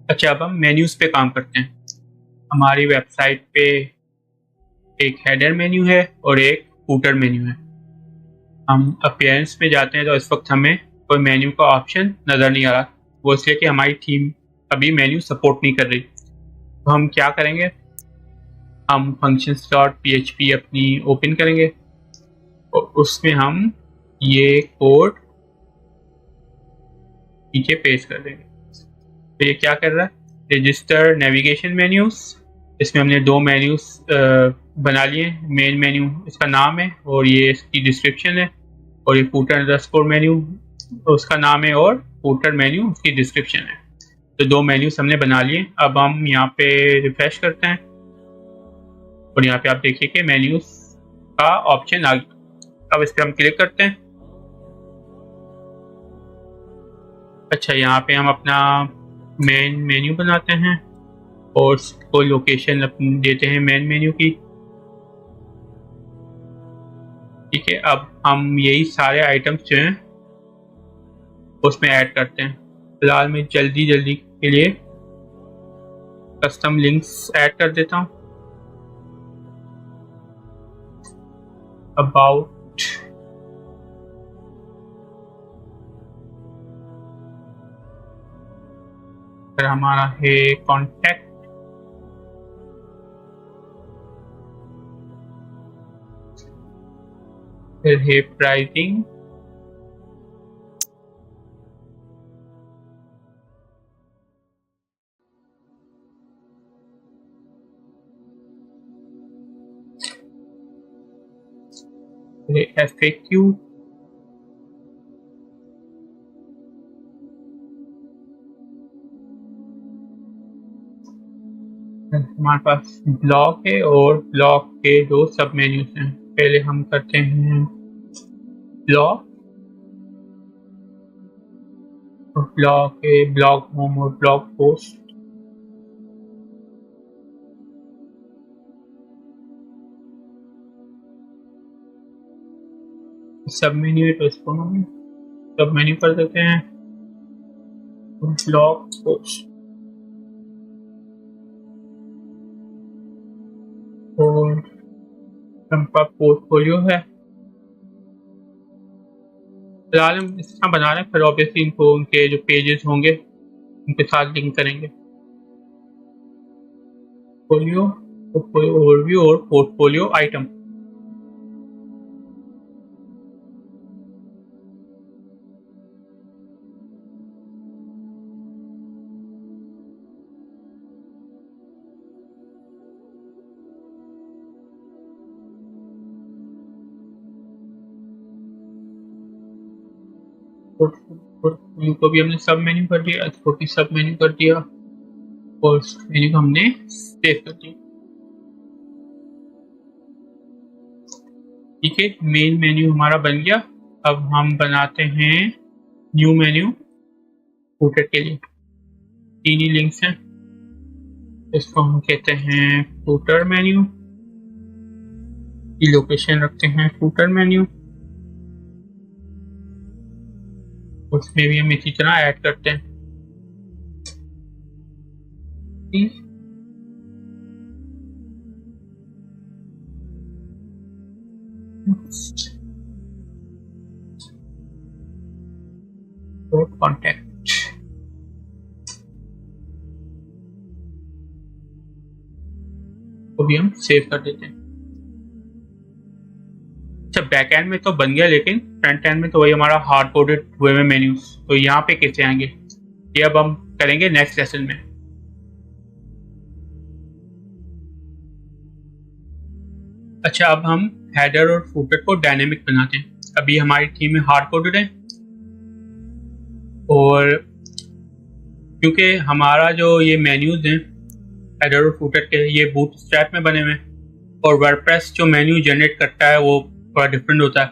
अच्छा, अब हम मेन्यूज़ पे काम करते हैं। हमारी वेबसाइट पे एक हेडर मेन्यू है और एक फूटर मेन्यू है। हम अपीयरेंस में जाते हैं तो इस वक्त हमें कोई मेन्यू का ऑप्शन नज़र नहीं आ रहा। वो इसलिए कि हमारी थीम अभी मेन्यू सपोर्ट नहीं कर रही। तो हम क्या करेंगे, हम functions.php अपनी ओपन करेंगे और उसमें हम ये कोड नीचे पेस्ट कर देंगे। तो ये क्या कर रहा है, रजिस्टर नेविगेशन मेन्यूज। इसमें हमने दो मेन्यूज बना लिए। मेन मेन्यू इसका नाम है और ये इसकी डिस्क्रिप्शन है, और ये फूटर अंडरस्कोर मेन्यू उसका नाम है और फूटर मेन्यू उसकी डिस्क्रिप्शन है। तो दो मेन्यूज हमने बना लिए। अब हम यहाँ पे रिफ्रेश करते हैं और यहाँ पे आप देखिए कि मेन्यूज का ऑप्शन आ गया। अब इस पर हम क्लिक करते हैं। अच्छा, यहाँ पे हम अपना मेन मेन्यू बनाते हैं और उसको लोकेशन देते हैं मेन मेन्यू की। ठीक है, अब हम यही सारे आइटम्स जो हैं उसमें ऐड करते हैं। फिलहाल मैं जल्दी के लिए कस्टम लिंक्स ऐड कर देता हूँ। अबाउट, फिर हमारा है कॉन्टैक्ट, फिर है प्राइसिंग, फिर FAQ, हमारे पास ब्लॉग है और ब्लॉग के दो सब मेन्यूज हैं। पहले हम करते हैं ब्लॉग, और ब्लॉग के ब्लॉग होम और ब्लॉग पोस्ट। सब मेन्यू है तो इसको हम सब मेन्यू कर देते हैं, ब्लॉग पोस्ट। और हमारा पोर्टफोलियो है। फिलहाल हम इस तरह बना रहे हैं, फिर ऑब्वियसली इनको उनके जो पेजेस होंगे उनके साथ लिंक करेंगे। पोर्टफोलियो, पोर्टफोलियो ओवरव्यू और पोर्टफोलियो आइटम। पोर्टफोलियो को भी हमने सब मेन्यू कर दिया, इसको भी सब मेन्यू कर दिया और मेन्यू को हमने सेव कर दिया। ठीक है, मेन मेन्यू हमारा बन गया। अब हम बनाते हैं न्यू मेन्यू फूटर के लिए। तीन ही लिंक्स हैं, इसको हम कहते हैं फूटर मेन्यू की लोकेशन रखते हैं फूटर मेन्यू। उसमें भी हम इसी तरह ऐड करते हैं। कॉन्टैक्ट, को भी हम सेव कर देते हैं। अच्छा, बैक एंड में तो बन गया, लेकिन फ्रंट एंड में तो वही हमारा हार्ड कोडेड हुए में मेन्यूज। तो यहाँ पे कैसे आएंगे, ये अब हम करेंगे नेक्स्ट लेसन में। अच्छा, अब हम हेडर और फूटर को डायनेमिक बनाते हैं। अभी हमारी थीम में हार्ड कोडेड है, और क्योंकि हमारा जो ये मेन्यूज हैं हेडर और फूटर के, ये बूटस्ट्रैप में बने हुए हैं, और वर्डप्रेस जो मेन्यू जनरेट करता है वो थोड़ा डिफरेंट होता है।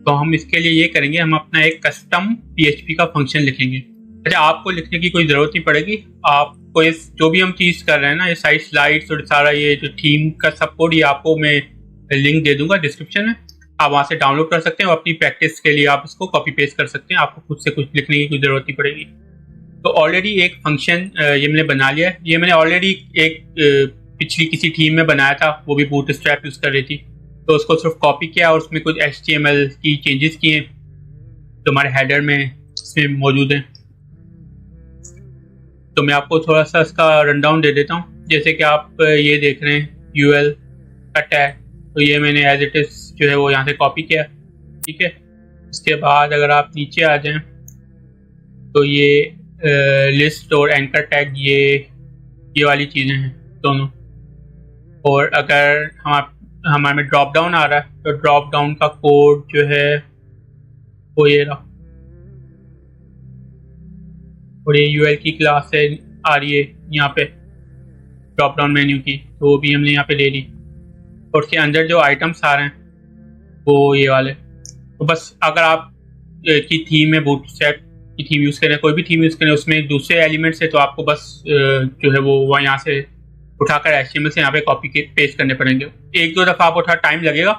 तो हम इसके लिए ये करेंगे, हम अपना एक कस्टम PHP का फंक्शन लिखेंगे। अच्छा, आपको लिखने की कोई ज़रूरत नहीं पड़ेगी। आपको इस जो भी हम चीज़ कर रहे हैं ना, ये साइट स्लाइड्स और सारा ये जो थीम का सब कोड, ये आपको मैं लिंक दे दूंगा डिस्क्रिप्शन में। आप वहाँ से डाउनलोड कर सकते हैं और अपनी प्रैक्टिस के लिए आप इसको कॉपी पेस्ट कर सकते हैं। आपको खुद से कुछ लिखने की कोई ज़रूरत नहीं पड़ेगी। तो ऑलरेडी एक फंक्शन ये मैंने बना लिया है। ये मैंने ऑलरेडी एक पिछली किसी टीम में बनाया था, वो भी बूटस्ट्रैप यूज़ कर रही थी, तो उसको सिर्फ कॉपी किया और उसमें कुछ HTML की चेंजेस किए जो हमारे हेडर में इसमें मौजूद हैं। तो मैं आपको थोड़ा सा इसका रनडाउन दे देता हूँ। जैसे कि आप ये देख रहे हैं UL का टैग, तो ये मैंने एज इट इज़ जो है वो यहाँ से कॉपी किया, ठीक है। उसके बाद अगर आप नीचे आ जाएं तो ये लिस्ट और एंकर टैग, ये वाली चीज़ें हैं दोनों। और अगर हमारे में ड्रॉप डाउन आ रहा है तो ड्रॉप डाउन का कोड जो है वो ये रहा, और ये UL की क्लास है आ रही है यहाँ पे ड्रॉप डाउन मेन्यू की, तो वो भी हमने यहाँ पे ले ली। और उसके अंदर जो आइटम्स आ रहे हैं वो ये वाले। तो बस अगर आप की थीम में बूटस्ट्रैप की थीम यूज़ करें, कोई भी थीम यूज़ करें, उसमें दूसरे एलिमेंट्स है, तो आपको बस जो है वो यहाँ से उठाकर HTML से यहाँ पे कॉपी के पेस्ट करने पड़ेंगे। एक दो दफ़ा आपको थोड़ा टाइम लगेगा,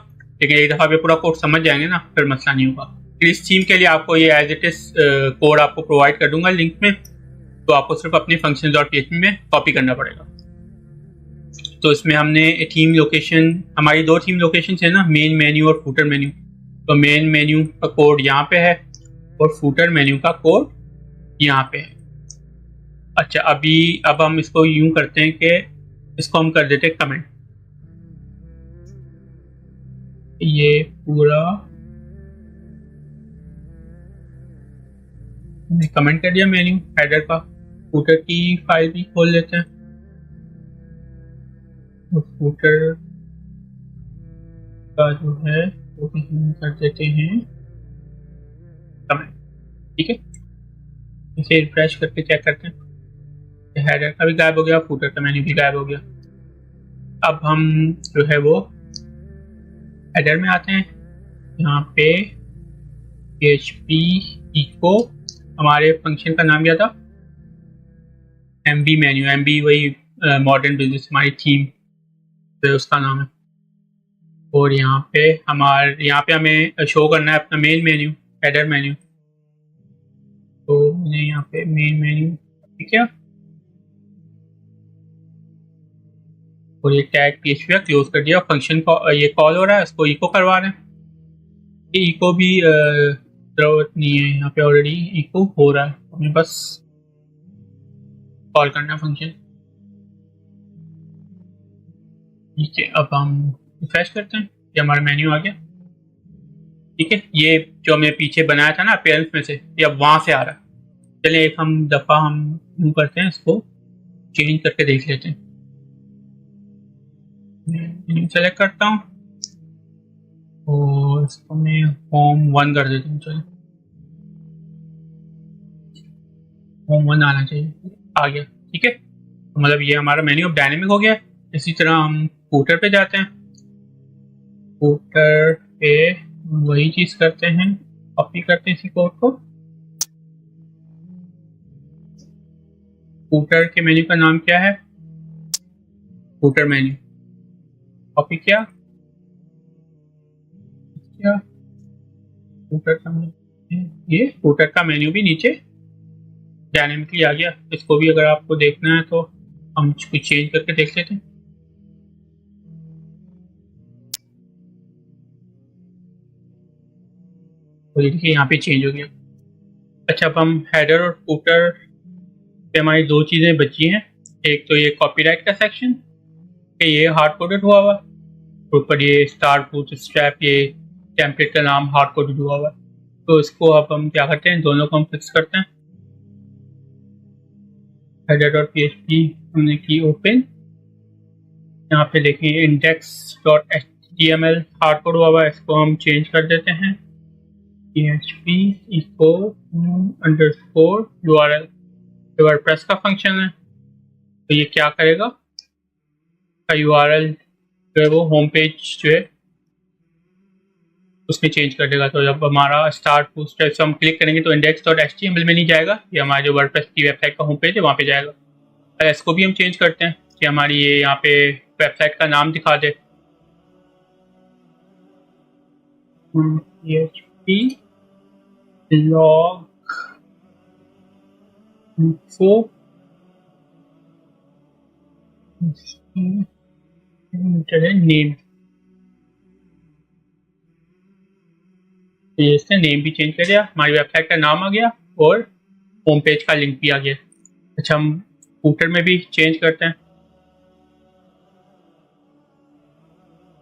लेकिन एक दफ़ा पे पूरा कोड समझ जाएंगे ना, फिर मसला नहीं होगा। फिर इस थीम के लिए आपको ये एज इट इज़ कोड आपको प्रोवाइड कर दूंगा लिंक में, तो आपको सिर्फ अपने functions.php में कॉपी करना पड़ेगा। तो इसमें हमने थीम लोकेशन, हमारी दो थीम लोकेशन है ना, मेन मेन्यू और फूटर मेन्यू। तो मेन मेन्यू का कोड यहाँ पे है और फूटर मेन्यू का कोड यहाँ पे है। अच्छा, अब हम इसको यूं करते हैं कि इसको हम कर देते हैं कमेंट। ये पूरा कमेंट कर दिया मेन्यू हेडर का। फूटर की फाइल भी खोल लेते हैं, फूटर का जो है वो भी हम कर देते हैं कमेंट, ठीक है। इसे रिफ्रेश करके चेक करते हैं, हेडर का भी गायब हो गया, फूटर का मेन्यू भी गायब हो गया। अब हम जो है वो हेडर में आते हैं, यहाँ पे PHP इको, हमारे फंक्शन का नाम क्या था, MB मेन्यू, MB वही मॉडर्न बिजनेस हमारी थीम तो उसका नाम है। और यहाँ पे हमें शो करना है अपना मेन मेन्यू, हेडर मेन्यू। तो मैंने यहाँ पे मेन मेन्यू, ठीक है, और ये टैग PHP का क्लोज कर दिया। फंक्शन को ये कॉल हो रहा है, इसको इको करवा रहे हैं। ये इको भी जरूरत नहीं है, यहाँ पे ऑलरेडी इको हो रहा है, हमें बस कॉल करना है फंक्शन, ठीक है। अब हम रिफ्रेश करते हैं, ये हमारा मेन्यू आ गया, ठीक है। ये जो हमने पीछे बनाया था ना अपीयरेंस में से, ये अब वहाँ से आ रहा है। चलिए एक दफ़ा हम यूँ करते हैं, इसको चेंज करके देख लेते हैं। मैं सेलेक्ट करता हूँ और इसको मैं होम 1 कर देता हूँ। चलिए होम 1 आना चाहिए, आ गया, ठीक है। तो मतलब ये हमारा मेन्यू अब डायनेमिक हो गया। इसी तरह हम फूटर पे जाते हैं, फूटर पे वही चीज़ करते हैं, कॉपी करते हैं इसी कोड को। फूटर के मेन्यू का नाम क्या है, फूटर मेन्यू, कॉपी किया, फूटर का मेन्यू, ये फूटर का मेन्यू भी नीचे डायनेमिकली आ गया। इसको भी अगर आपको देखना है तो हम कुछ चेंज करके देख लेते हैं। तो ये देखिए यहाँ पे चेंज हो गया। अच्छा, अब हम हेडर और फूटर पे हमारी दो चीज़ें बची हैं। एक तो ये कॉपीराइट का सेक्शन, ये हार्ड कोडेड हुआ हुआ, ऊपर ये स्टार बूटस्ट्रैप, ये टेम्पलेट का नाम हार्ड कोडेड हुआ हुआ। तो इसको अब हम क्या करते हैं, दोनों को हम फिक्स करते हैं। header.php हमने की ओपन, यहाँ पे देखिए index.html हार्ड कोड हुआ हुआ है, इसको हम चेंज कर देते हैं PHP echo _ URL। वर्डप्रेस का फंक्शन है, तो ये क्या करेगा, का URL जो है वो होम पेज जो है उसमें चेंज कर देगा। तो जब हमारा स्टार्ट बूटस्ट्रैप से हम क्लिक करेंगे तो index.html में नहीं जाएगा, ये हमारे जो वर्डप्रेस की वेबसाइट का होम पेज है वहाँ पे जाएगा। इसको भी हम चेंज करते हैं कि हमारी ये यहाँ पे वेबसाइट का नाम दिखा दे, PHP blog info नेम, तो ये इसने नेम भी चेंज कर दिया, हमारी वेबसाइट का नाम आ गया और होम पेज का लिंक भी आ गया। अच्छा, हम फूटर में भी चेंज करते हैं।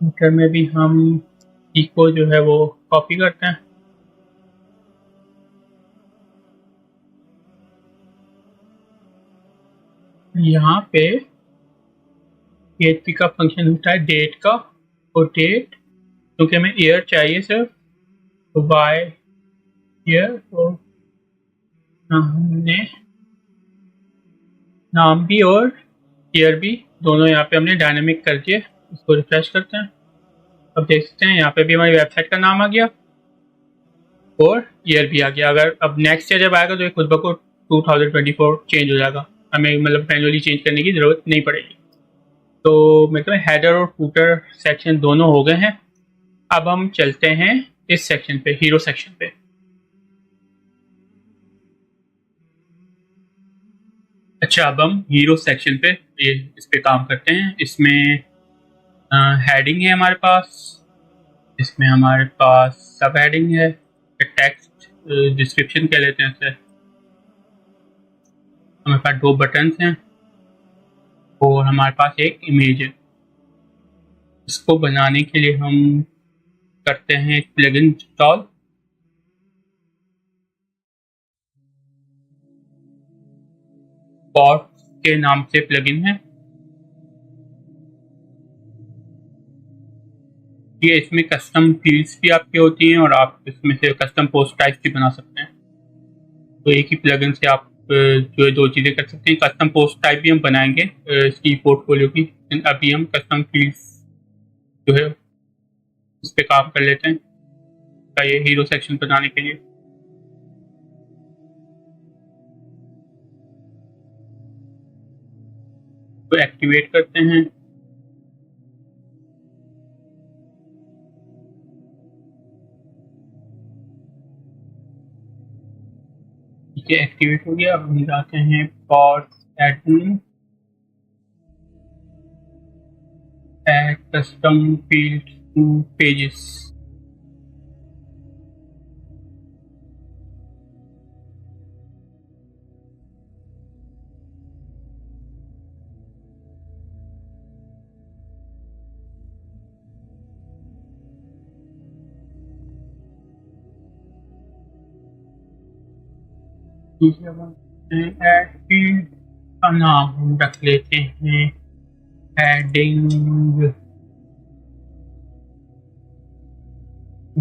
फूटर में भी हम इसको जो है वो कॉपी करते हैं। यहाँ पे PHP का फंक्शन होता है डेट का, और डेट क्योंकि हमें ईयर चाहिए सिर्फ, तो बाय ईयर, तो हमने नाम भी और ईयर भी दोनों यहाँ पे हमने डायनामिक कर दिए। इसको रिफ्रेश करते हैं, अब देख सकते हैं यहाँ पे भी हमारी वेबसाइट का नाम आ गया और ईयर भी आ गया। अगर अब नेक्स्ट ईयर जब आएगा तो ये खुद ब खुद 2024 चेंज हो जाएगा, हमें मतलब मैनुअली चेंज करने की ज़रूरत नहीं पड़ेगी। तो मतलब हेडर और फूटर सेक्शन दोनों हो गए हैं। अब हम चलते हैं इस सेक्शन पे, हीरो सेक्शन पे। अच्छा, अब हम हीरो सेक्शन पे ये इस पे काम करते हैं। इसमें हेडिंग है हमारे पास, इसमें हमारे पास सब हेडिंग है, टेक्स्ट डिस्क्रिप्शन कह लेते हैं इसे। हमारे पास दो बटन्स हैं और हमारे पास एक इमेज है। इसको बनाने के लिए हम करते हैं एक प्लगइन इंस्टॉल। पॉट के नाम से प्लगइन है ये। इसमें कस्टम फील्ड्स भी आपकी होती हैं और आप इसमें से कस्टम पोस्ट टाइप्स भी बना सकते हैं। तो एक ही प्लगइन से आप जो है दो चीज़ें कर सकते हैं। कस्टम पोस्ट टाइप भी हम बनाएंगे इसकी पोर्टफोलियो की, अभी हम कस्टम फील्ड्स जो है उस पर काम कर लेते हैं ये हीरो सेक्शन बनाने के लिए। तो एक्टिवेट करते हैं। ये एक्टिवेट हो गया। अब हम जाते हैं pot admin, add custom field two pages. Add field का नाम हम रख लेते हैं हेडिंग,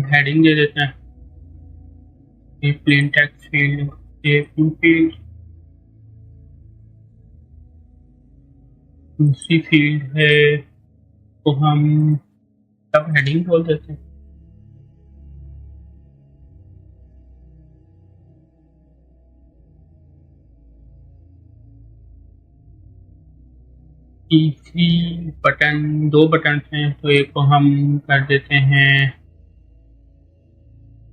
हेडिंग दे देते हैं। प्लेन टेक्स्ट फील्ड, फील्ड, दूसरी फील्ड है तो हम सब हेडिंग बोल देते हैं। तीसरी बटन, दो बटन हैं तो एक को हम कर देते हैं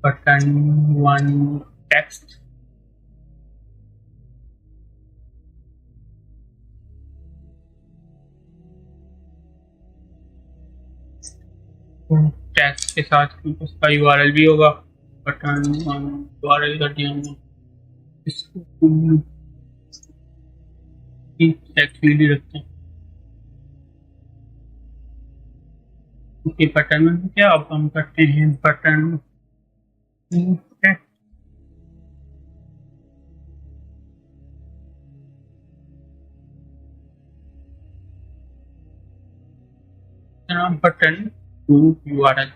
बटन वन टेक्स्ट, टेक्स्ट के साथ उसका URL भी होगा। बटन वन URL कर दिया हमने, इसको टेक्स्ट फील्ड ही रखते हैं। ओके, बटन में क्या, अब हम करते हैं button text, button to URL।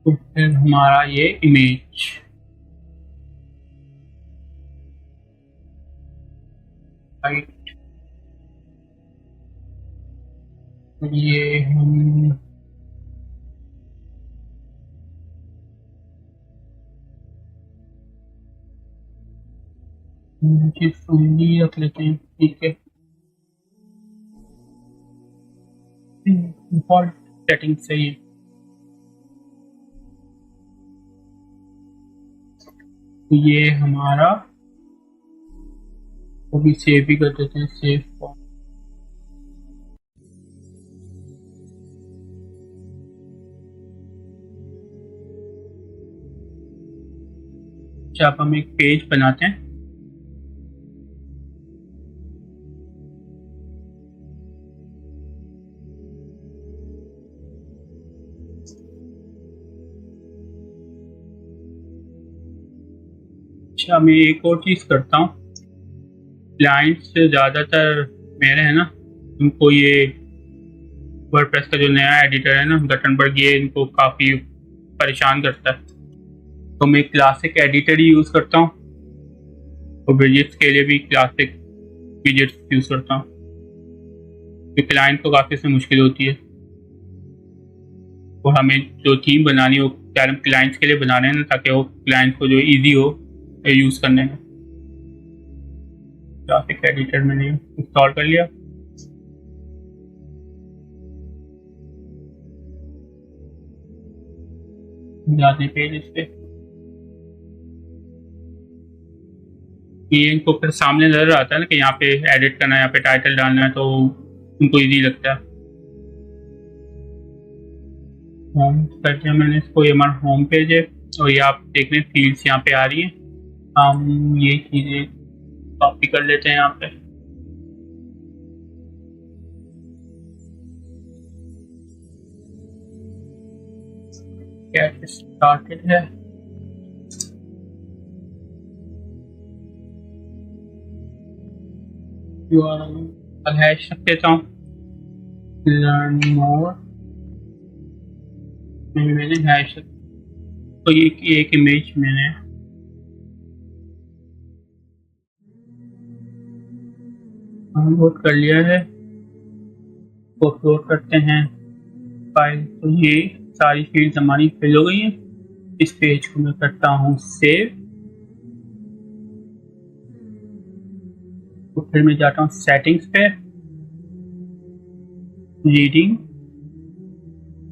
तो फिर हमारा ये इमेज राइट, ये हम रख लेते हैं। ठीक है, डिफॉल्ट सेटिंग सही है। तो ये हमारा वो भी सेव भी कर देते हैं, सेव फॉर्म। अब हम एक पेज बनाते हैं। अच्छा, मैं एक और चीज करता हूँ। क्लाइंट्स ज़्यादातर मेरे हैं ना, उनको ये वर्डप्रेस का जो नया एडिटर है ना गटनबर्ग, ये इनको काफ़ी परेशान करता है। तो मैं क्लासिक एडिटर ही यूज़ करता हूँ और विजेट्स के लिए भी क्लासिक विजेट्स यूज़ करता हूँ, तो क्लाइंट को काफ़ी से मुश्किल होती है। और हमें जो थीम बनानी है वो क्लाइंट्स के लिए बनाने हैं ना, ताकि वो क्लाइंट को जो ईजी हो यूज़ करने में। ग्राफिक एडिटर मैंने इंस्टॉल कर लिया। जाते पेज इस पे, ये इनको फिर सामने नजर आता है ना कि यहाँ पे एडिट करना है, यहाँ पे टाइटल डालना है, तो उनको इजी लगता है। होम कर दिया मैंने इसको, ये हमारा होम पेज है और ये आप देख रहे हैं फील्ड्स यहाँ पे आ रही हैं। हम ये चीज़ें कॉपी कर लेते हैं यहाँ पे। गेट स्टार्टेड है, यूआरएल हैश रख देता हूँ, लर्न मोर मैंने हैश। तो ये एक इमेज मैंने डाउनलोड कर लिया है, तो अपलोड करते हैं फाइल। तो ये सारी फील्ड्स हमारी फिल हो गई हैं। इस पेज को मैं करता हूँ सेव, तो फिर मैं जाता हूँ सेटिंग्स पे, रीडिंग,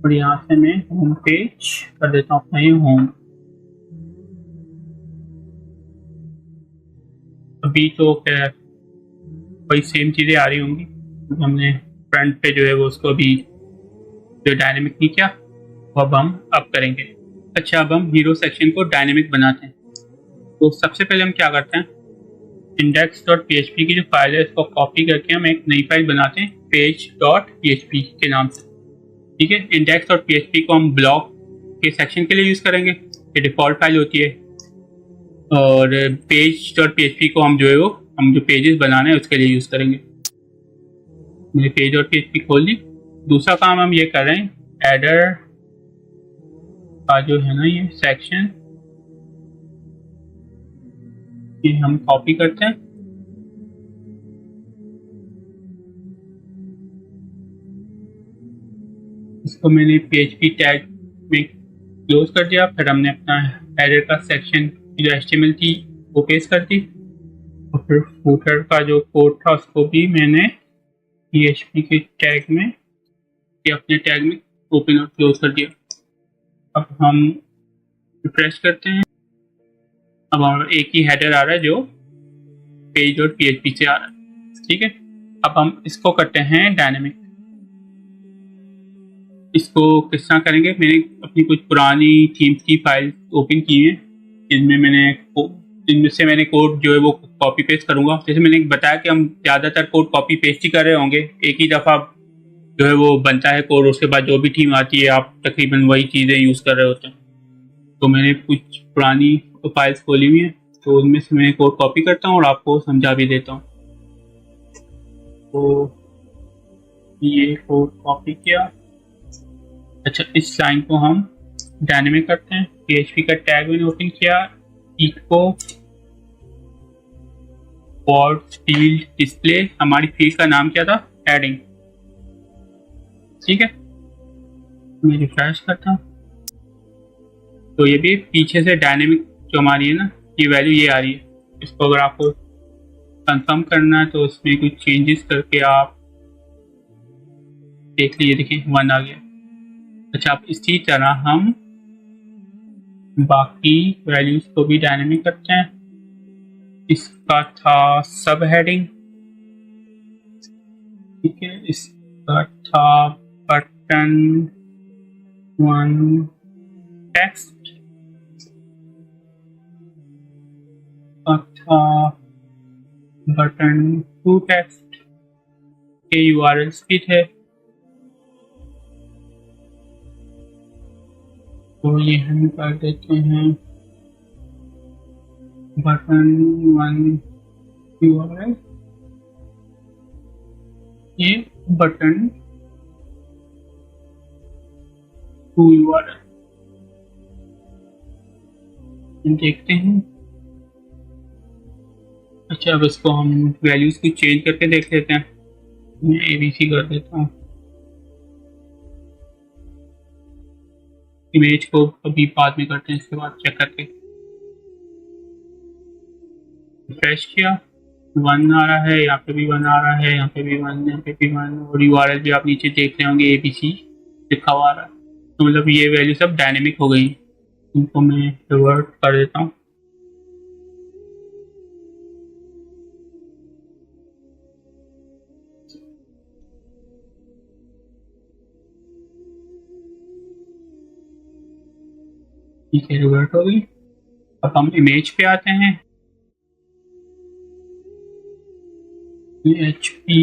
और यहाँ से मैं होम पेज कर देता हूँ अपना ये होम। अभी तो क्या वही सेम चीज़ें आ रही होंगी, हमने फ्रंट पे जो है वो उसको अभी जो डायनेमिक नहीं किया, वो अब हम करेंगे। अच्छा, अब हम हीरो सेक्शन को डायनेमिक बनाते हैं। तो सबसे पहले हम क्या करते हैं, index.php की जो फाइल है इसको कॉपी करके हम एक नई फाइल बनाते हैं page.php के नाम से। ठीक है, index.php को हम ब्लॉग के सेक्शन के लिए यूज़ करेंगे, ये डिफ़ॉल्ट फाइल होती है। और page.php को हम जो है वो हम जो पेजेस बनाने हैं उसके लिए यूज़ करेंगे। मैंने page.php खोल ली। दूसरा काम हम ये कर रहे हैं, एडर का जो है ना ये सेक्शन, ये हम कॉपी करते हैं। इसको मैंने PHP टैग में क्लोज कर दिया। फिर हमने अपना एडर का सेक्शन जो HTML थी वो पेस्ट कर दी, और फिर फूटर का जो कोड था उसको भी मैंने PHP के टैग में या अपने टैग में ओपन और क्लोज कर दिया। अब हम रिफ्रेश करते हैं, अब हमारा एक ही हेडर आ रहा है जो page.php से आ रहा है। ठीक है, अब हम इसको करते हैं डायनेमिक। इसको किस तरह करेंगे, मैंने अपनी कुछ पुरानी थीम्स की फाइल ओपन की है, इनमें से मैंने कोड जो है वो कॉपी पेस्ट करूंगा। जैसे मैंने बताया कि हम ज़्यादातर कोड कॉपी पेस्ट ही कर रहे होंगे, एक ही दफ़ा जो है वो बनता है कोड, उसके बाद जो भी थीम आती है आप तकरीबन वही चीज़ें यूज़ कर रहे होते हैं। तो मैंने कुछ पुरानी फाइल्स खोली हुई हैं, तो उनमें से मैं कोड कॉपी करता हूँ और आपको समझा भी देता हूँ। तो ये कोड कॉपी किया। अच्छा, इस लाइन को हम डायनेमिक करते हैं। PHP का टैग मैंने ओपन किया, इको वर्ड फील्ड डिस्प्ले, हमारी फील्ड का नाम क्या था, हेडिंग। ठीक है, मैं रिफ्रेश करता हूँ, तो ये भी पीछे से डायनेमिक जो हमारी है ना ये वैल्यू ये आ रही है। इसको अगर आपको कंफर्म करना है तो इसमें कुछ चेंजेस करके आप देख लीजिए, देखिए 1 आ गया। अच्छा, अब इसी तरह हम बाकी वैल्यूज को भी डायनेमिक करते हैं। इसका था सब हेडिंग, ठीक है, इसका था बटन 1 टेक्स्ट, था बटन 2 टेक्स्ट के URLs भी थे, तो ये हम कर देते हैं बटन 1 URL, ये बटन 2 URL। देखते हैं। अच्छा, अब इसको हम वैल्यूज को चेंज करके देख लेते हैं। मैं ABC कर देता हूँ, इमेज को अभी बाद में करते हैं, इसके बाद चेक करके। रिफ्रेश किया, 1 आ रहा है, यहाँ पे भी 1 आ रहा है, यहाँ पे भी 1, यहाँ पे भी 1, और URL भी आप नीचे देख रहे होंगे ABC लिखा हुआ आ रहा है। तो मतलब ये वैल्यू सब डायनेमिक हो गई। इनको मैं रिवर्ट कर देता हूँ। ठीक है, रिवर्ट हो गई। अब हम इमेज पे आते हैं। PHP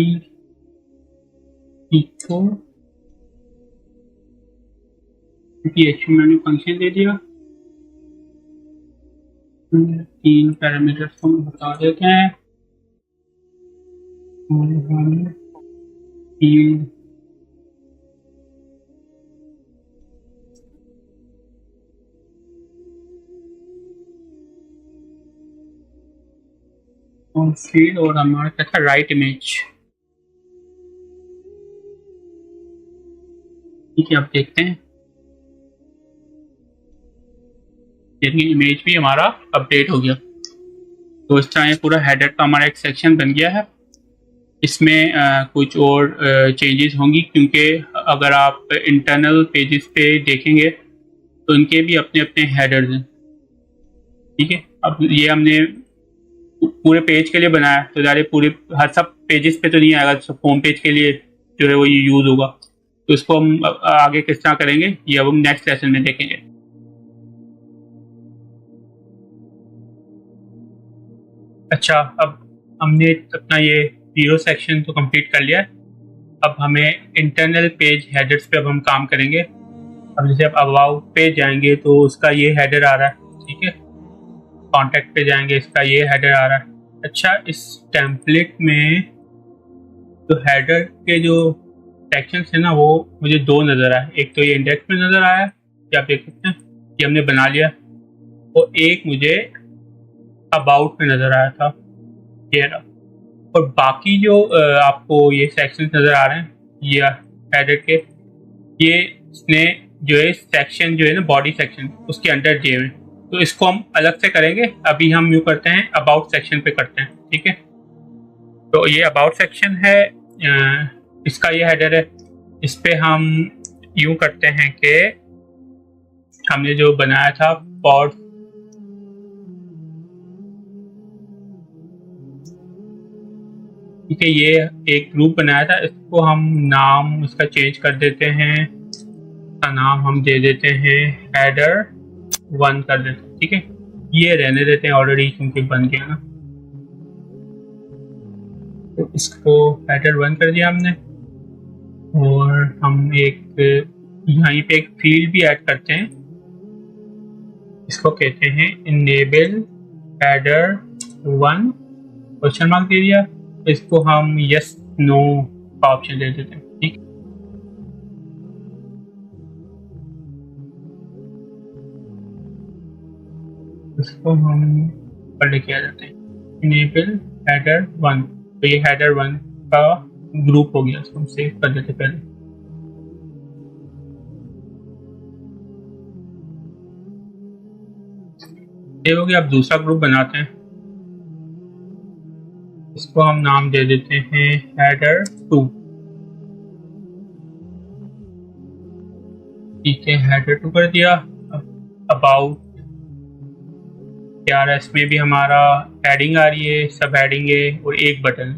इको PHP मैंने फंक्शन दे दिया, 3 पैरामीटर्स को बता देते हैं, और हम फील्ड और हमारा क्या था, राइट इमेज। ठीक है, अब देखते हैं। देखिए, इमेज भी हमारा अपडेट हो गया। तो इस तरह पूरा हेडर का हमारा एक सेक्शन बन गया है। इसमें कुछ और चेंजेस होंगी, क्योंकि अगर आप इंटरनल पेजेस पे देखेंगे तो इनके भी अपने अपने हेडर्स हैं। ठीक है, अब ये हमने पूरे पेज के लिए बनाया, तो ज़्यादा पूरे हर सब पेजेस पे तो नहीं आएगा, सब होम पेज के लिए जो है वो ये यूज़ होगा। तो इसको हम आगे किस तरह करेंगे ये अब हम नेक्स्ट लेसन में देखेंगे। अच्छा, अब हमने अपना ये 0 सेक्शन तो कंप्लीट कर लिया है। अब हमें इंटरनल पेज हेडर्स पे अब हम काम करेंगे। अब जैसे आप अबाउट पे जाएंगे तो उसका ये हेडर आ रहा है, ठीक है। कॉन्टैक्ट पे जाएंगे, इसका ये हेडर आ रहा है। अच्छा, इस टेम्पलेट में तो हेडर के जो सेक्शंस है ना, वो मुझे 2 नज़र आए। एक तो ये इंडेक्स में नज़र आया, ये आप देख सकते हैं, ये हमने बना लिया, और एक मुझे अबाउट में नज़र आया था, ये रहा। और बाकी जो आपको ये सेक्शंस नज़र आ रहे हैं, ये हेडर के, ये इसने जो है सेक्शन जो है ना, बॉडी सेक्शन, उसके अंदर दिए हुए। तो इसको हम अलग से करेंगे। अभी हम यूँ करते हैं, अबाउट सेक्शन पे करते हैं, ठीक है। तो ये अबाउट सेक्शन है, इसका ये हेडर है। इस पे हम यूँ करते हैं कि हमने जो बनाया था पॉड, ठीक है, ये एक ग्रुप बनाया था, इसको हम नाम इसका चेंज कर देते हैं। इसका नाम हम दे देते हैं हेडर 1 कर देते हैं, ठीक है। ये रहने देते हैं ऑलरेडी, क्योंकि बन गया ना। तो इसको हेडर 1 कर दिया हमने, और हम एक यहीं पे एक फील्ड भी ऐड करते हैं। इसको कहते हैं इनेबल हेडर 1 क्वेश्चन मार्क दे दिया। इसको हम यस नो का ऑप्शन दे देते हैं, ठीक। इसको हम पर लेके आ जाते हैं इनेबल हेडर 1। तो ये हेडर 1 का ग्रुप हो गया, इसको हम सेव कर देते पहले। सेव हो गया। अब दूसरा ग्रुप बनाते हैं, इसको हम नाम दे देते हैं हेडर 2। ठीक है, हेडर 2 कर दिया। अबाउट KRS में भी हमारा हेडिंग आ रही है, सब हेडिंग है और एक बटन,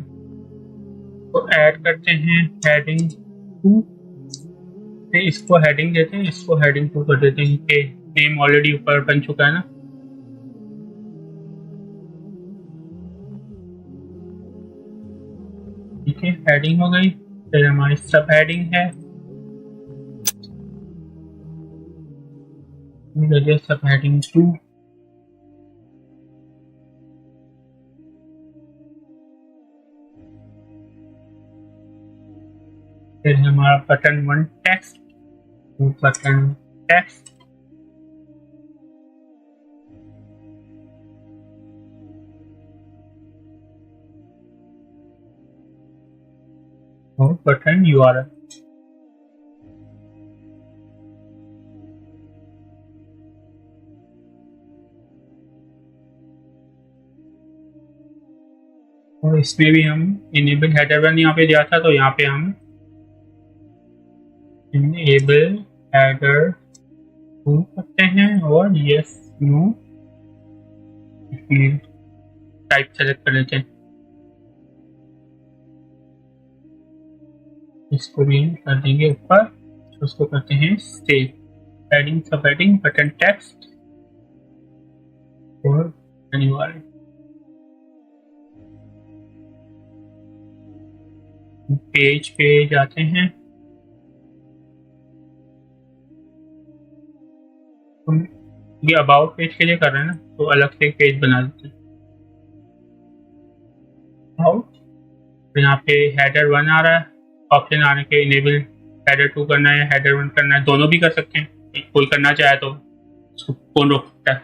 तो ऐड करते हैं हेडिंग 2। इसको हेडिंग देते हैं, इसको हेडिंग 2 कर देते हैं कि नेम ऑलरेडी ऊपर बन चुका है ना। ठीक है, हेडिंग हो गई। फिर हमारी सब हेडिंग है, सब हेडिंग 2। फिर हमारा बटन 1 टेक्स्ट, बटन टेक्स्ट, और बटन URL। और इसमें भी हम इनेबल हेडर 1 यहाँ पे दिया था, तो यहाँ पे हम इनेबल हेडर 2 करते हैं और यस नो टाइप सेलेक्ट कर लेते हैं। इसको भी कर देंगे ऊपर, उसको करते हैं सेव। हेडिंग, सब हेडिंग, बटन टेक्स्ट और URL। पेज पे जाते हैं, ये अबाउट पेज के लिए कर रहे हैं ना, तो अलग से एक पेज बना देते हैं अबाउट। तो यहाँ पे हेडर 1 आ रहा है, ऑप्शन आने के इनेबल हेडर 2 करना है, हेडर 1 करना है, दोनों भी कर सकते हैं। कोई करना चाहे तो उसको कौन रोक सकता है,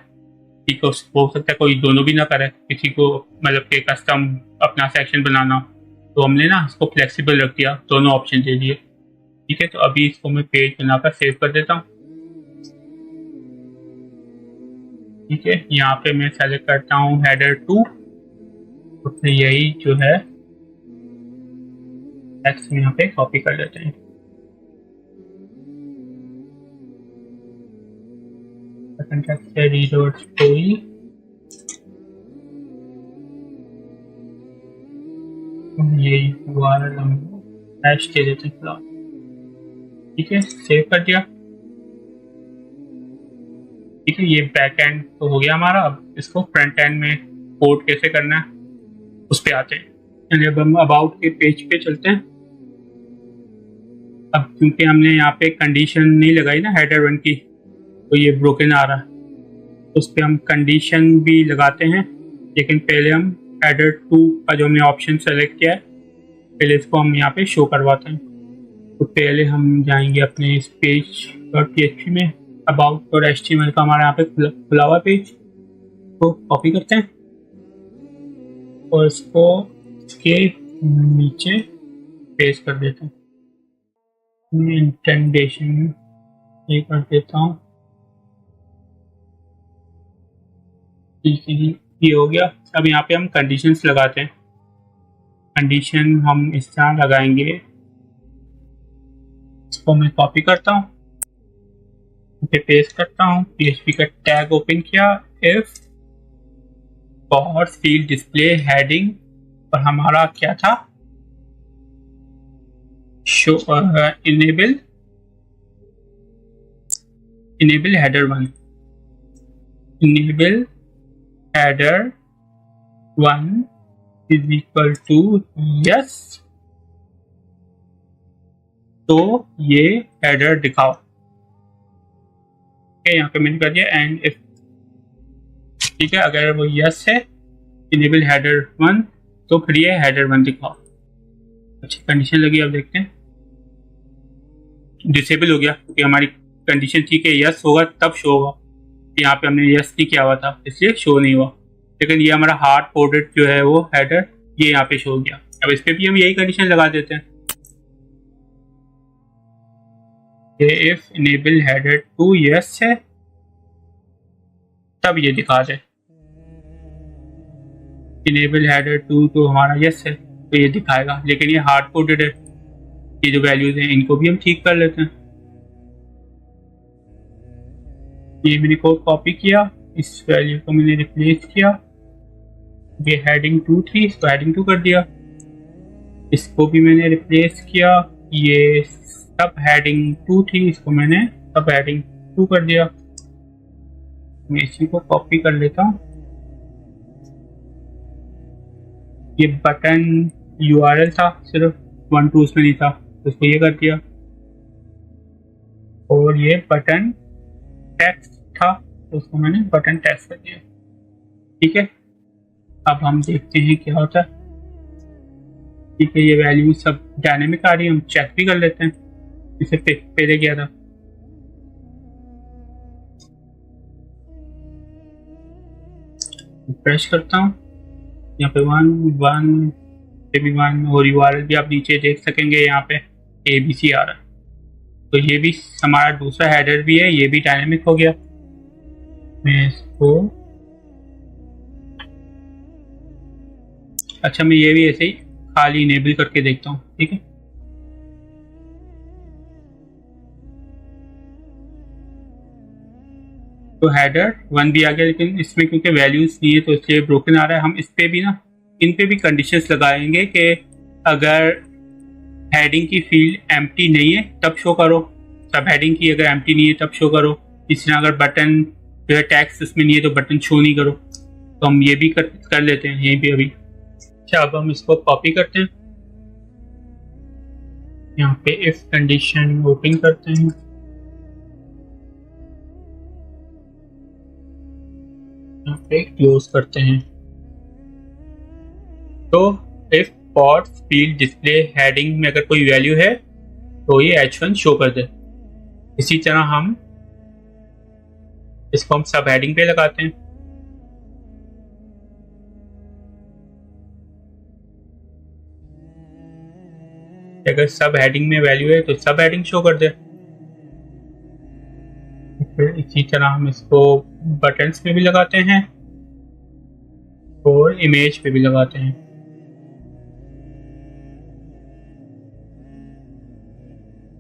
किसी को हो सकता है कोई दोनों भी ना करे, किसी को मतलब कि कस्टम अपना सेक्शन बनाना, तो हमने ना इसको फ्लेक्सिबल रख दिया, दोनों ऑप्शन दे दिए। ठीक है, तो अभी इसको मैं पेज बनाकर सेव कर देता हूँ। ठीक है, यहाँ पे मैं सेलेक्ट करता हूँ हेडर 2, तो फिर यही जो है टेक्स्ट में यहाँ पे कॉपी कर लेते हैं। टेक्स्ट से रीडोट स्टोरी, यही URL हम हैश दे देते हैं फिलहाल। ठीक है, सेव कर दिया। ठीक है, ये बैक एंड तो हो गया हमारा। अब इसको फ्रंट एंड में कोड कैसे करना है उस पे आते हैं। चलिए अब हम अबाउट के पेज पे चलते हैं। अब क्योंकि हमने यहाँ पे कंडीशन नहीं लगाई ना हेडर 1 की, तो ये ब्रोकन आ रहा है, उस पर हम कंडीशन भी लगाते हैं, लेकिन पहले हम हेडर 2 का जो हमने ऑप्शन सेलेक्ट किया है, पहले इसको हम यहाँ पे शो करवाते हैं। तो पहले हम जाएंगे अपने इस पेज .php में, अबाउट और HTML का हमारा यहाँ पे खुला हुआ पेज को कॉपी करते हैं और इसको इसके नीचे पेस्ट कर देते हैं। इंटेंडेशन ये कर देता हूँ। ठीक है, ये हो गया। अब यहाँ पे हम कंडीशंस लगाते हैं। कंडीशन हम इस तरह लगाएंगे, इसको मैं कॉपी करता हूँ, पे पेस्ट करता हूँ, PHP का टैग ओपन किया, if for field display heading, और हमारा क्या था, show enable header 1, enable header 1 is equal to yes, तो ये हेडर दिखाओ। यहाँ पे मैंने कर दिया एंड इफ। ठीक है, अगर वो यस है इनेबल हेडर 1, तो फिर ये हेडर 1 दिखाओ। अच्छी कंडीशन लगी, अब देखते हैं। डिसेबल हो गया क्योंकि हमारी कंडीशन थी कि यस होगा तब शो होगा, यहाँ पे हमने यस नहीं किया हुआ था इसलिए शो नहीं हुआ। लेकिन ये हमारा हार्ड कोडेड जो है वो हेडर ये यहाँ पे शो हो गया। अब इस पे भी हम यही कंडीशन लगा देते हैं, इफ इनेबल हेडर 2 यस है तब ये दिखा दे। इनेबल हेडर 2 तो हमारा यस है तो ये दिखाएगा, लेकिन ये हार्ड कोडेड है। ये जो वैल्यूज हैं इनको भी हम ठीक कर लेते हैं। ये मैंने कोड कॉपी किया, इस वैल्यू को मैंने रिप्लेस किया, ये हेडिंग 2 थी, इसको हेडिंग 2 कर दिया, इसको भी मैंने रिप्लेस किया, ये सब हेडिंग 2 थी, इसको मैंने सब हेडिंग 2 कर दिया। मैं इसी को कॉपी कर लेता हूँ। ये बटन URL था, सिर्फ 1 2 उसमें नहीं था, तो इसको ये कर दिया। और ये बटन टेक्स्ट था, तो उसको मैंने बटन टेक्स्ट कर दिया। ठीक है, अब हम देखते हैं क्या होता है। ठीक है, ये वैल्यू सब डायनेमिक आ रही है, हम चेक भी कर लेते हैं। इसे पहले किया था, रिफ्रेश करता हूँ, यहाँ पे 1 1 भी 1 और URL भी आप नीचे देख सकेंगे, यहाँ पे ABC आ रहा है। तो ये भी हमारा दूसरा हेडर भी है, ये भी डायनेमिक हो गया। मैं इसको, अच्छा मैं ये भी ऐसे ही खाली इनेबल करके देखता हूँ। ठीक है, तो हेडर 1 भी आ गया, लेकिन इसमें क्योंकि वैल्यूज नहीं है तो इसलिए ब्रोकन आ रहा है। हम इस पे भी ना, इन पे भी कंडीशंस लगाएंगे कि अगर हेडिंग की फील्ड एम्प्टी नहीं है तब शो करो, सब हेडिंग की अगर एम्प्टी नहीं है तब शो करो। इस तरह अगर बटन जो है टेक्स्ट उसमें नहीं है तो बटन शो नहीं करो। तो हम ये भी कर लेते हैं यहीं पे अभी। अच्छा, अब हम इसको कॉपी करते हैं, यहाँ पे इफ कंडीशन ओपन करते हैं, यहाँ पे क्लोज करते हैं। तो if pot field display heading में अगर कोई वैल्यू है तो ये H1 शो कर दे। इसी तरह हम इसको हम सब हेडिंग पे लगाते हैं। अगर सब हेडिंग में वैल्यू है तो सब हेडिंग शो कर दे। फिर इसी तरह हम इसको बटन्स में भी लगाते हैं और इमेज पे भी लगाते हैं।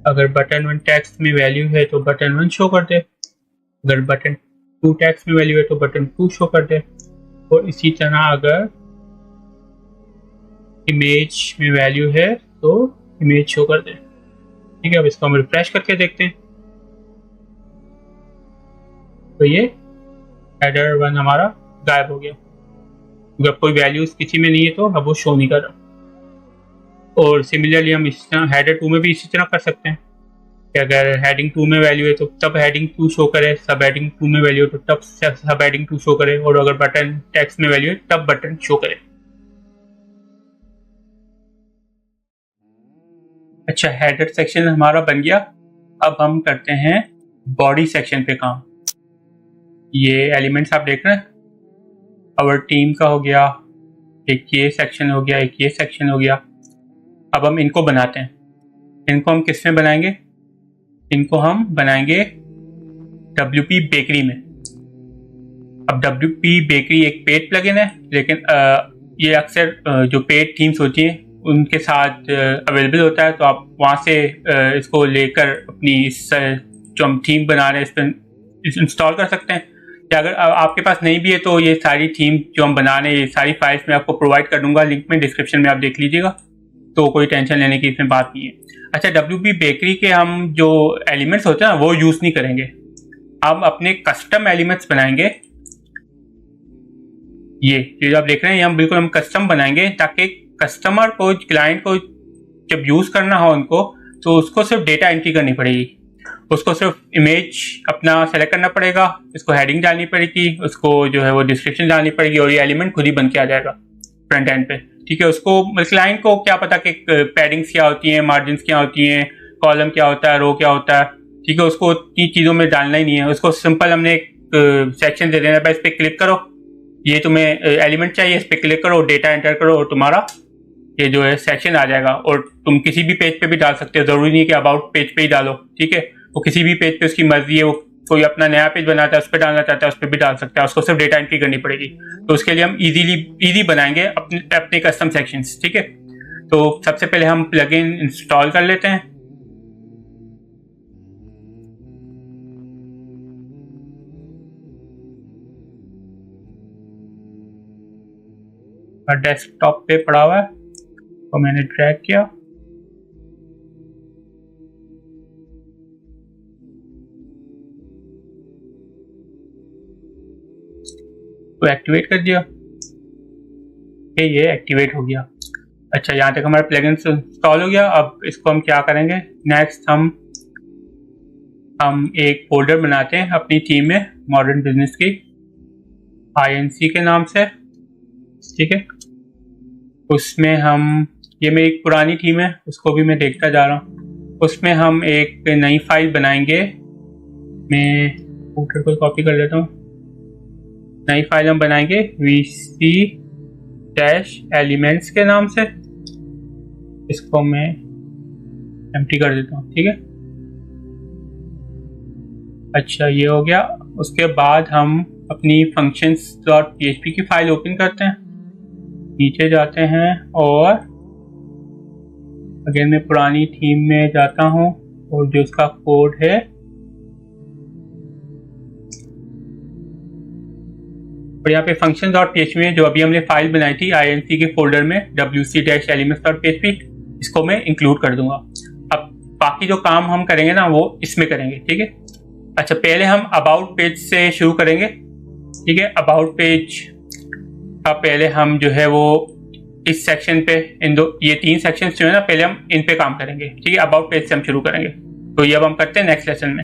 अगर बटन 1 टेक्स्ट में वैल्यू है तो बटन 1 शो कर दे, अगर बटन 2 टेक्स्ट में वैल्यू है तो बटन 2 शो कर दे। और इसी तरह अगर इमेज में वैल्यू है तो इमेज शो कर दे। ठीक है, अब इसको हम रिफ्रेश करके देखते हैं, तो ये हेडर 1 हमारा गायब हो गया। जब कोई वैल्यूज किसी में नहीं है तो अब वो शो नहीं कर रहा। और सिमिलरली हम इस तरह हेडर 2 में भी इसी तरह कर सकते हैं कि अगर हेडिंग 2 में वैल्यू है तो तब हेडिंग 2 शो करे, सब हेडिंग 2 में वैल्यू है तो तब सब हेडिंग 2 शो करे, और अगर बटन टेक्स्ट में वैल्यू है तब बटन शो करे। अच्छा, हेडर सेक्शन हमारा बन गया। अब हम करते हैं बॉडी सेक्शन पे काम। ये एलिमेंट्स आप देख रहे हैं, आवर टीम का हो गया, एक ये सेक्शन हो गया, एक ये सेक्शन हो गया। अब हम इनको बनाते हैं। इनको हम किस में बनाएंगे? इनको हम बनाएंगे WP बेकरी में। अब WP बेकरी एक पेड प्लगइन है, लेकिन ये अक्सर जो पेड थीम्स होती हैं उनके साथ अवेलेबल होता है, तो आप वहाँ से इसको लेकर अपनी इस जो हम थीम बना रहे हैं इस पर इंस्टॉल कर सकते हैं। या अगर आपके पास नहीं भी है तो ये सारी थीम जो हम बना रहे हैं, ये सारी फाइल्स मैं आपको प्रोवाइड कर दूंगा लिंक में, डिस्क्रिप्शन में आप देख लीजिएगा, तो कोई टेंशन लेने की इसमें बात नहीं है। अच्छा, WP बेकरी के हम जो एलिमेंट्स होते हैं ना वो यूज़ नहीं करेंगे, हम अपने कस्टम एलिमेंट्स बनाएंगे। ये जो आप देख रहे हैं ये हम बिल्कुल कस्टम बनाएंगे, ताकि कस्टमर को, क्लाइंट को जब यूज़ करना हो उनको, तो उसको सिर्फ डेटा एंट्री करनी पड़ेगी, उसको सिर्फ इमेज अपना सेलेक्ट करना पड़ेगा, इसको हेडिंग डालनी पड़ेगी, उसको जो है वो डिस्क्रिप्शन डालनी पड़ेगी, और ये एलिमेंट खुद ही बन के आ जाएगा फ्रंट एंड पे। ठीक है, उसको क्लाइंट को क्या पता कि पैडिंग्स क्या होती हैं, मार्जिन क्या होती हैं, कॉलम क्या होता है, रो क्या होता है। ठीक है, उसको इतनी चीज़ों में डालना ही नहीं है, उसको सिंपल हमने एक सेक्शन दे देना है, इस पर क्लिक करो, ये तुम्हें एलिमेंट चाहिए, इस पर क्लिक करो, डेटा एंटर करो, और तुम्हारा ये जो है सेक्शन आ जाएगा। और तुम किसी भी पेज पे भी डाल सकते हो, जरूरी नहीं कि अबाउट पेज पे ही डालो। ठीक है, वो किसी भी पेज पे उसकी मर्जी है, वो कोई अपना नया पेज बनाता है उस पर डालना चाहता है उस पर भी डाल सकता है, उसको सिर्फ डेटा एंट्री करनी पड़ेगी। तो उसके लिए हम इजी बनाएंगे अपने कस्टम सेक्शंस। ठीक है, तो सबसे पहले हम प्लगइन इंस्टॉल कर लेते हैं। डेस्कटॉप पे पड़ा हुआ है तो मैंने ड्रैग किया, तो एक्टिवेट कर दिया। ये एक्टिवेट हो गया। अच्छा, यहाँ तक हमारा प्लगइन इंस्टॉल हो गया। अब इसको हम क्या करेंगे, नेक्स्ट हम एक फोल्डर बनाते हैं अपनी थीम में, मॉडर्न बिजनेस की INC के नाम से, ठीक है। उसमें हम, ये मेरी एक पुरानी थीम है, उसको भी मैं देखता जा रहा हूँ। उसमें हम एक नई फाइल बनाएंगे। मैं फोल्डर को कॉपी कर लेता हूँ। नई फाइल हम बनाएंगे VC-elements के नाम से। इसको मैं एम्प्टी कर देता हूँ, ठीक है। अच्छा, ये हो गया। उसके बाद हम अपनी functions.php की फाइल ओपन करते हैं, नीचे जाते हैं और अगेन मैं पुरानी थीम में जाता हूँ और जो उसका कोड है और यहाँ पे functions.php में जो अभी हमने फाइल बनाई थी INC के फोल्डर में wc-elements.php, इसको मैं इंक्लूड कर दूंगा। अब बाकी जो काम हम करेंगे ना वो इसमें करेंगे, ठीक है। अच्छा, पहले हम अबाउट पेज से शुरू करेंगे, ठीक है। अबाउट पेज का पहले हम जो है वो इस सेक्शन पे, ये 3 सेक्शन जो है ना, पहले हम इन पे काम करेंगे, ठीक है। अबाउट पेज से हम शुरू करेंगे। तो ये अब हम करते हैं नेक्स्ट लेसन में।